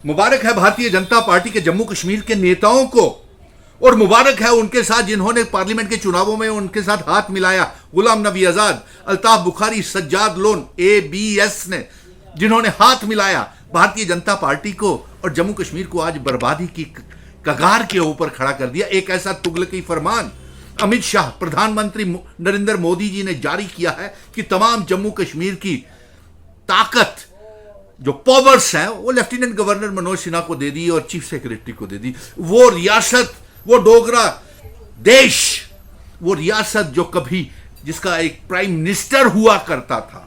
मुबारक है भारतीय जनता पार्टी के जम्मू कश्मीर के नेताओं को, और मुबारक है उनके साथ जिन्होंने पार्लियामेंट के चुनावों में उनके साथ हाथ मिलाया। गुलाम नबी आजाद, अल्ताफ बुखारी, सज्जाद लोन, ABS ने जिन्होंने हाथ मिलाया भारतीय जनता पार्टी को और जम्मू कश्मीर को आज बर्बादी की कगार के ऊपर खड़ा कर दिया। एक ऐसा तुगलकी फरमान अमित शाह, प्रधानमंत्री नरेंद्र मोदी जी ने जारी किया है कि तमाम जम्मू कश्मीर की ताकत, जो पावर्स हैं, वो लेफ्टिनेंट गवर्नर मनोज सिन्हा को दे दी और चीफ सेक्रेटरी को दे दी। वो रियासत, वो डोगरा देश, वो रियासत जो कभी जिसका एक प्राइम मिनिस्टर हुआ करता था,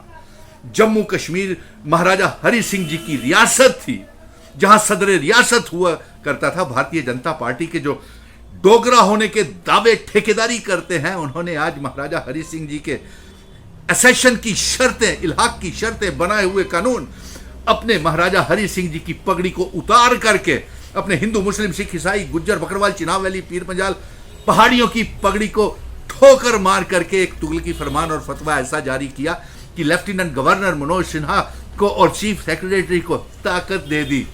जम्मू कश्मीर महाराजा हरि सिंह जी की रियासत थी, जहां सदर रियासत हुआ करता था। भारतीय जनता पार्टी के जो डोगरा होने के दावे ठेकेदारी करते हैं, उन्होंने आज महाराजा हरि सिंह जी के एसेशन की शर्तें, इल्हाक की शर्तें बनाए हुए कानून अपने महाराजा हरि सिंह जी की पगड़ी को उतार करके अपने हिंदू, मुस्लिम, सिख, ईसाई, गुज्जर, बकरवाल, चिनाब वैली, पीर पंजाल पहाड़ियों की पगड़ी को ठोकर मार करके एक तुगलकी फरमान और फतवा ऐसा जारी किया कि लेफ्टिनेंट गवर्नर मनोज सिन्हा को और चीफ सेक्रेटरी को ताकत दे दी।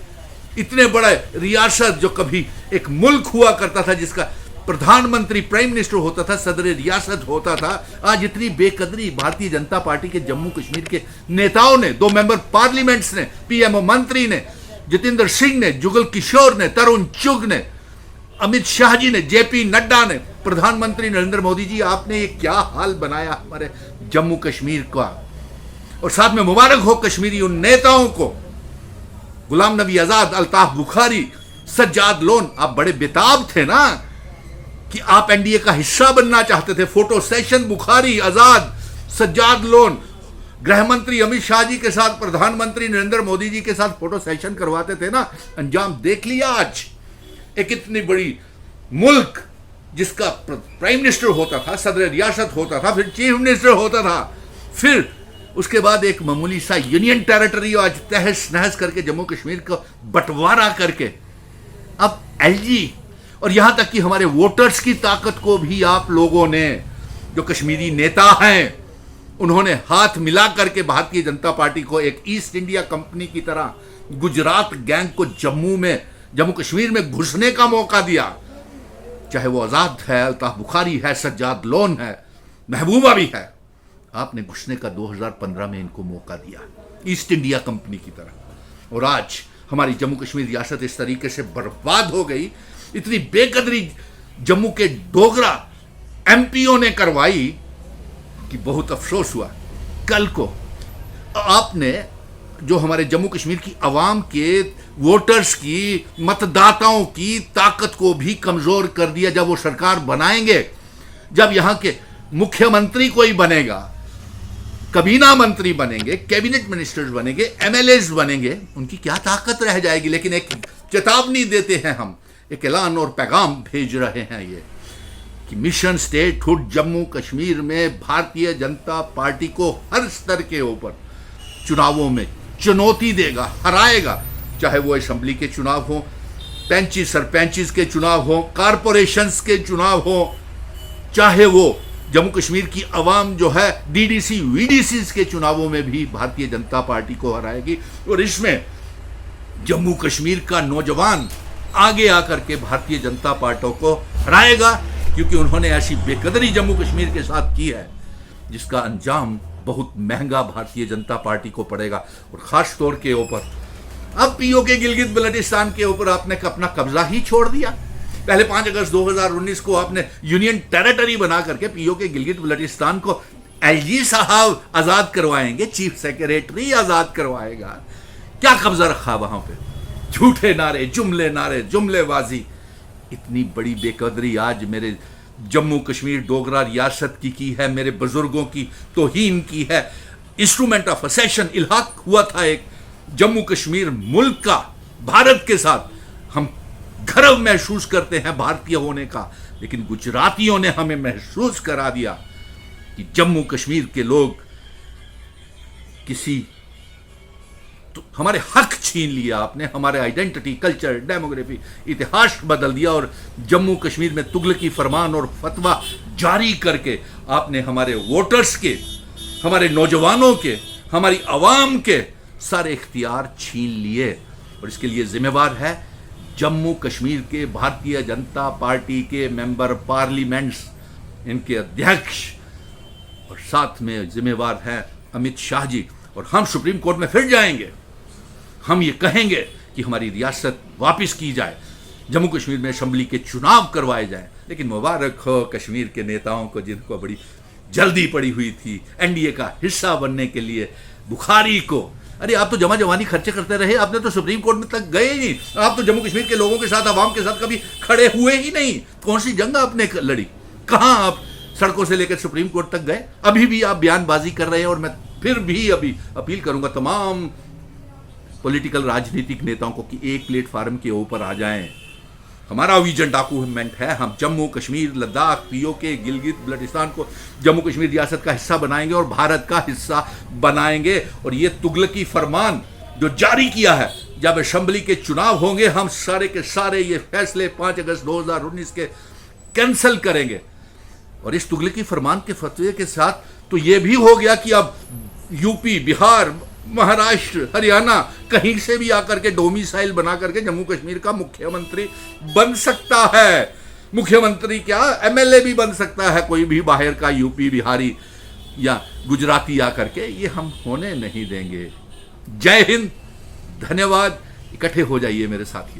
इतने बड़े रियासत जो कभी एक मुल्क हुआ करता था, जिसका प्रधानमंत्री प्राइम मिनिस्टर होता था, सदर रियासत होता था, आज इतनी बेकदरी भारतीय जनता पार्टी के जम्मू कश्मीर के नेताओं ने, 2 मेंबर पार्लियामेंट्स ने, PMO मंत्री ने, जितेंद्र सिंह ने, जुगल किशोर ने, तरुण चुग ने, अमित शाह जी ने, JP नड्डा ने, प्रधानमंत्री नरेंद्र मोदी जी, आपने ये क्या हाल बनाया हमारे जम्मू कश्मीर का। और साथ में मुबारक हो कश्मीरी उन नेताओं को, गुलाम नबी आजाद, अल्ताफ बुखारी, सज्जाद लोन। आप बड़े बेताब थे ना कि आप NDA का हिस्सा बनना चाहते थे। फोटो सेशन बुखारी, आजाद, सज्जाद लोन, गृह मंत्री अमित शाह जी के साथ प्रधानमंत्री नरेंद्र मोदी जी के साथ फोटो सेशन करवाते थे ना। अंजाम देख लिया आज। एक इतनी बड़ी मुल्क जिसका प्राइम मिनिस्टर होता था, सदर रियासत होता था, फिर चीफ मिनिस्टर होता था, फिर उसके बाद एक मामूली सा यूनियन टेरिटरी आज तहस नहस करके जम्मू कश्मीर को बंटवारा करके अब LG, और यहां तक कि हमारे वोटर्स की ताकत को भी आप लोगों ने, जो कश्मीरी नेता हैं, उन्होंने हाथ मिला करके भारतीय जनता पार्टी को एक ईस्ट इंडिया कंपनी की तरह गुजरात गैंग को जम्मू कश्मीर में घुसने का मौका दिया। चाहे वो आजाद है, अल्ताफ बुखारी है, सज्जाद लोन है, महबूबा भी है, आपने घुसने का 2015 में इनको मौका दिया ईस्ट इंडिया कंपनी की तरह। और आज हमारी जम्मू कश्मीर रियासत इस तरीके से बर्बाद हो गई। इतनी बेकदरी जम्मू के डोगरा MPओ ने करवाई कि बहुत अफसोस हुआ। कल को आपने जो हमारे जम्मू कश्मीर की आवाम के वोटर्स की, मतदाताओं की ताकत को भी कमजोर कर दिया। जब वो सरकार बनाएंगे, जब यहां के मुख्यमंत्री कोई बनेगा, कबीना मंत्री बनेंगे, कैबिनेट मिनिस्टर्स बनेंगे, MLAs बनेंगे, उनकी क्या ताकत रह जाएगी। लेकिन एक चेतावनी देते हैं हम, एक ऐलान और पैगाम भेज रहे हैं ये कि मिशन स्टेटहुड जम्मू कश्मीर में भारतीय जनता पार्टी को हर स्तर के ऊपर चुनावों में चुनौती देगा, हराएगा। चाहे वो असेंबली के चुनाव हो, पैंचीस सरपंचेस के चुनाव हो, कारपोरेशंस के चुनाव हो, चाहे वो जम्मू कश्मीर की आवाम जो है DDC VDCs के चुनावों में भी भारतीय जनता पार्टी को हराएगी। और इसमें जम्मू कश्मीर का नौजवान आगे आकर के भारतीय जनता पार्टी को हराएगा, क्योंकि उन्होंने ऐसी बेकदरी जम्मू कश्मीर के साथ की है जिसका अंजाम बहुत महंगा भारतीय जनता पार्टी को पड़ेगा। और खास तौर के ऊपर अब POK गिलगित बल्टिस्तान के ऊपर आपने अपना कब्जा ही छोड़ दिया। पहले 5 अगस्त 2019 को आपने यूनियन टेरिटरी बना करके POK गिलगित बल्टिस्तान को LG साहब आजाद करवाएंगे, चीफ सेक्रेटरी आजाद करवाएगा। क्या कब्जा रखा वहां पे? झूठे नारे, जुमलेबाजी। इतनी बड़ी बेकदरी आज मेरे जम्मू कश्मीर डोगरा रियासत की है, मेरे बुजुर्गों की तौहीन की है। इंस्ट्रूमेंट ऑफ असेशन इल्हाक हुआ था एक जम्मू कश्मीर मुल्क का भारत के साथ। हम गर्व महसूस करते हैं भारतीय होने का, लेकिन गुजरातियों ने हमें महसूस करा दिया कि जम्मू कश्मीर के लोग तो हमारे हक छीन लिया आपने, हमारे आइडेंटिटी, कल्चर, डेमोग्राफी, इतिहास बदल दिया। और जम्मू कश्मीर में तुगलकी फरमान और फतवा जारी करके आपने हमारे वोटर्स के, हमारे नौजवानों के, हमारी आवाम के सारे इख्तियार छीन लिए। और इसके लिए जिम्मेवार है जम्मू कश्मीर के भारतीय जनता पार्टी के मेंबर पार्लियामेंट्स, इनके अध्यक्ष, और साथ में जिम्मेवार हैं अमित शाह जी। और हम सुप्रीम कोर्ट में फिर जाएंगे, हम ये कहेंगे कि हमारी रियासत वापस की जाए, जम्मू कश्मीर में असेंबली के चुनाव करवाए जाएं। लेकिन मुबारक हो कश्मीर के नेताओं को जिनको बड़ी जल्दी पड़ी हुई थी एनडीए का हिस्सा बनने के लिए, बुखारी को। अरे आप तो जमा जवानी खर्चे करते रहे, आपने तो सुप्रीम कोर्ट में तक गए ही नहीं, आप तो जम्मू कश्मीर के लोगों के साथ, आवाम के साथ कभी खड़े हुए ही नहीं। कौन सी जंग आपने लड़ी, कहां आप सड़कों से लेकर सुप्रीम कोर्ट तक गए? अभी भी आप बयानबाजी कर रहे हैं। और मैं फिर भी अभी अपील करूंगा तमाम पॉलिटिकल राजनीतिक नेताओं को कि एक प्लेटफार्म के ऊपर आ जाएं। हमारा विजन डॉक्यूमेंट है, हम जम्मू कश्मीर, लद्दाख, पीओके, गिलगित बल्टिस्तान को जम्मू कश्मीर रियासत का हिस्सा बनाएंगे और भारत का हिस्सा बनाएंगे। और ये तुगलकी फरमान जो जारी किया है, जब असेंबली के चुनाव होंगे, हम सारे के सारे ये फैसले 5 अगस्त 2019 के कैंसिल करेंगे। और इस तुगलकी फरमान के फतवे के साथ तो ये भी हो गया कि अब यूपी, बिहार, महाराष्ट्र, हरियाणा कहीं से भी आकर के डोमिसाइल बना करके जम्मू कश्मीर का मुख्यमंत्री बन सकता है। मुख्यमंत्री क्या, एमएलए भी बन सकता है कोई भी बाहर का, यूपी, बिहारी या गुजराती आकर के। ये हम होने नहीं देंगे। जय हिंद, धन्यवाद। इकट्ठे हो जाइए मेरे साथियों।